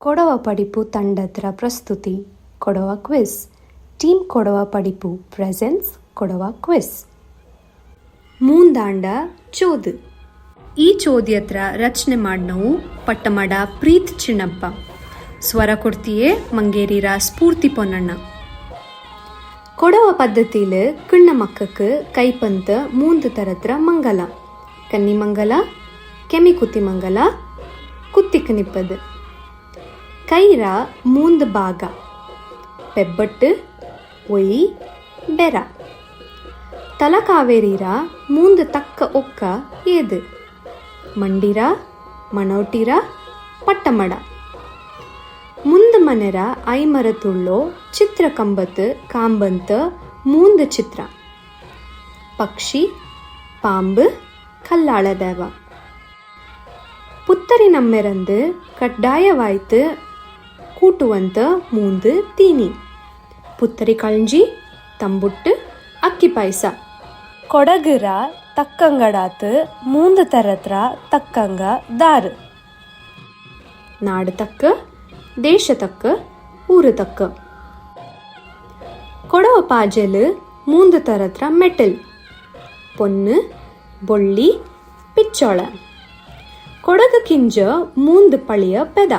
ಕೊಡವ ಪಡಿಪು ತಂಡತ್ರ ಪ್ರಸ್ತುತಿ Kodava quiz. Team Kodava Padipu presents Kodava quiz. Moondanda ಚೋದು. ಈ ಚೋದ್ಯತ್ರ ರಚನೆ ಮಾಡಿನವು ಪಟ್ಟಮಡ ಪ್ರೀತ್ ಚಿನ್ನಪ್ಪ. ಸ್ವರ ಕೊಡ್ತಿಯೇ ಮಂಗೇರಿರ ಸ್ಫೂರ್ತಿ ಪೊನ್ನಣ್ಣ. ಕೊಡವ ಪದ್ಧತಿಲು ಕಿಣ್ಣ ಮಕ್ಕಕ್ಕೆ ಕೈಪಂತ ಮೂಂದು ತರತ್ರ ಮಂಗಲ. ಕನ್ನಿ ಮಂಗಲ, ಕೆಮಿ ಕುತ್ತಿ ಮಂಗಲ, ಕುತ್ತಿಕ್ ನಿಪ್ಪದು. ಕೈರ ಮೂಂದು ಭಾಗ ಪೆಬ್ಬಟ್ಟು, ಒಯಿ, ಬೆರ. ತಲಕಾವೇರಿರ ಮೂಂದು ತಕ್ಕ ಒಕ್ಕ ಏದು ಮಂಡಿರ, ಮಣೋಟಿರ, ಪಟ್ಟಮಡ. ಮುಂದು ಮನೆರ ಐಮರ ತುಳ್ಳೋ ಚಿತ್ರ ಕಂಬತ್ತು ಕಾಂಬಂತ ಮೂಂದು ಚಿತ್ರ. ಪಕ್ಷಿ, ಪಾಂಬು, ಕಲ್ಲಾಳ ದೇವ. ಪುತ್ತರಿ ನಮ್ಮೆರಂದು ಕಡ್ಡಾಯವಾಯ್ತು ಕೂಟುವಂತ ಮೂಂದು ತೀನಿ. ಪುತ್ತರಿ ಕಳ್ಂಜಿ, ತಂಬುಟ್ಟು, ಅಕ್ಕಿ ಪಾಯಸ. ಕೊಡಗರ ತಕ್ಕಂಗಡಾತು ಮೂಂದು ತರತ್ರ ತಕ್ಕಂಗ ದಾರು. ನಾಡು ತಕ್ಕ, ದೇಶ ತಕ್ಕ, ಊರು ತಕ್ಕ. ಕೊಡವ ಪಾಜಲು ಮೂಂದು ತರತ್ರ ಮೆಟಲ್. ಪೊನ್ನು, ಬೊಳ್ಳಿ, ಪಿಚ್ಚೋಳ. ಕೊಡಗು ಕಿಂಜ ಮೂಂದು ಪಳಿಯ ಪೆದ.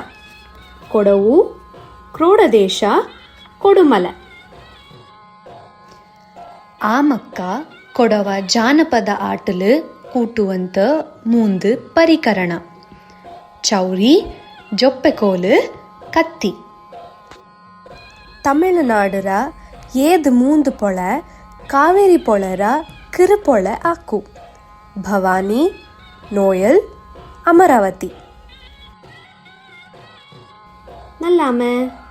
ಕೊಡವು, ಕ್ರೋಡದೇಶ, ಕೊಡುಮಲೆ. ಆಮಕ್ಕ ಕೊಡವ ಜಾನಪದ ಆಟಲು ಕೂಟುವಂತ ಮೂಂದು ಪರಿಕರಣ. ಚೌರಿ, ಜೊಪ್ಪೆಕೋಲು, ಕತ್ತಿ. ತಮಿಳುನಾಡುರ ಏದು ಮೂಂದು ಪೊಳೆ ಕಾವೇರಿ ಪೊಳೆರ ಕಿರು ಪೊಳೆ ಆಕು. ಭವಾನಿ, ನೋಯಲ್, ಅಮರಾವತಿ. ನಲ್ಲಾಮೆ.